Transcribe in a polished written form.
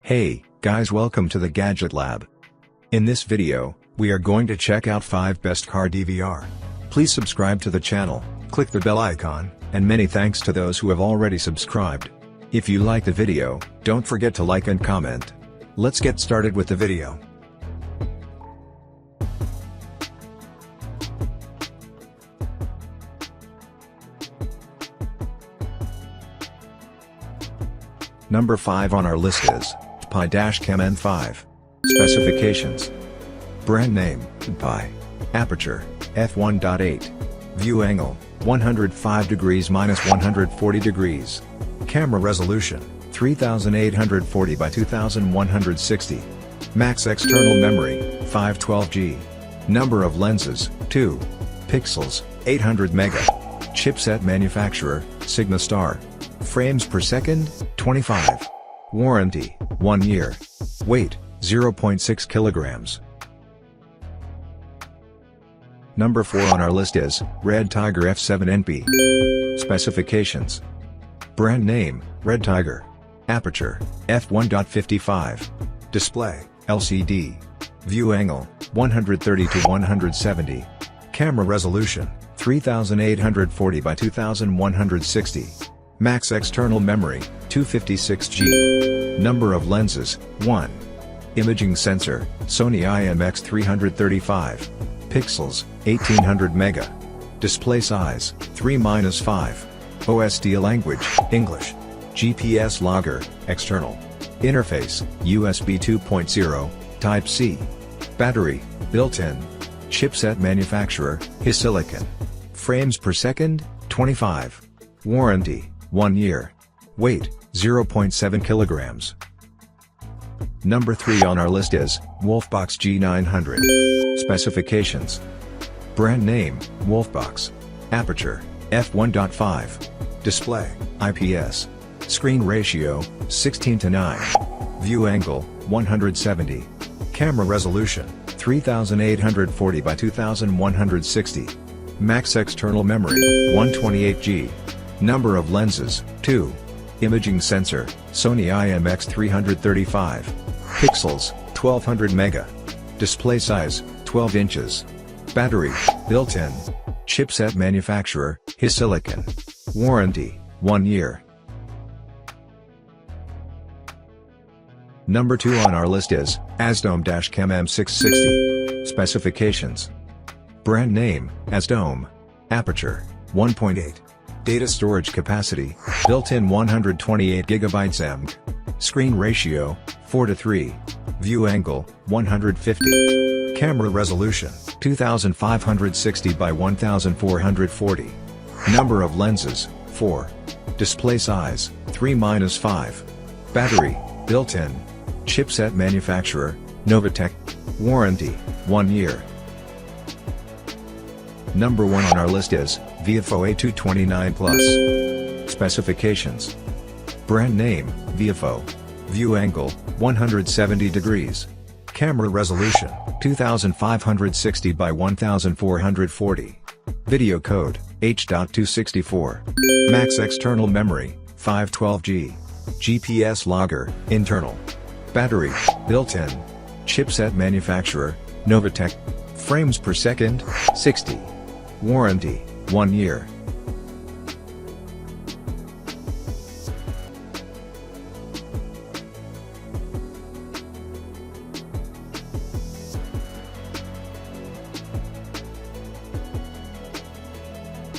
Hey, guys, welcome to the Gadget Lab. In this video, we are going to check out 5 best car DVR. Please subscribe to the channel, click the bell icon, and many thanks to those who have already subscribed. If you like the video, don't forget to like and comment. Let's get started with the video. Number 5 on our list is Dash Cam M5. Specifications: brand name, Pi. Aperture, f1.8. View angle, 105 degrees minus 140 degrees. Camera resolution, 3840 by 2160. Max external memory, 512GB. Number of lenses, 2. Pixels, 800 mega. Chipset manufacturer, Star. Frames per second, 25. Warranty, 1 year. Weight, 0.6 kilograms. Number 4 on our list is Red Tiger F7NP. Specifications: brand name, Red Tiger. Aperture, f1.55. Display, LCD. View angle, 130 to 170. Camera resolution, 3840 by 2160. Max external memory, 256GB. Number of lenses, 1. Imaging sensor, Sony IMX335. Pixels, 1800 mega. Display size, 3-5. OSD language, English. GPS logger, external. Interface, USB 2.0, Type-C. Battery, built-in. Chipset manufacturer, Silicon. Frames per second, 25. Warranty, 1 year. Weight, 0.7 kilograms. Number 3 on our list is Wolfbox G900. Specifications: brand name, Wolfbox. Aperture, f1.5. Display, IPS. Screen ratio, 16:9. View angle, 170. Camera resolution, 3840 by 2160. Max external memory, 128GB. Number of lenses, 2. Imaging sensor, Sony IMX335. Pixels, 1200 mega. Display size, 12 inches. Battery, built-in. Chipset manufacturer, Silicon. Warranty, 1 year. Number 2 on our list is azdome Dash Cam M660. Specifications: brand name, azdome. Aperture, 1.8. Data storage capacity, built-in 128GB EMC. Screen ratio, 4:3. View angle, 150. Camera resolution, 2560 by 1440. Number of lenses, 4. Display size, 3-5. Battery, built-in. Chipset manufacturer, Novatech. Warranty, 1 year. Number 1 on our list is Vivo A229 Plus. Specifications: brand name, Vivo. View angle, 170 degrees. Camera resolution, 2560 by 1440. Video code, H.264. Max external memory, 512GB. GPS logger, internal. Battery, built-in. Chipset manufacturer, Novatech. Frames per second, 60. Warranty, 1 year.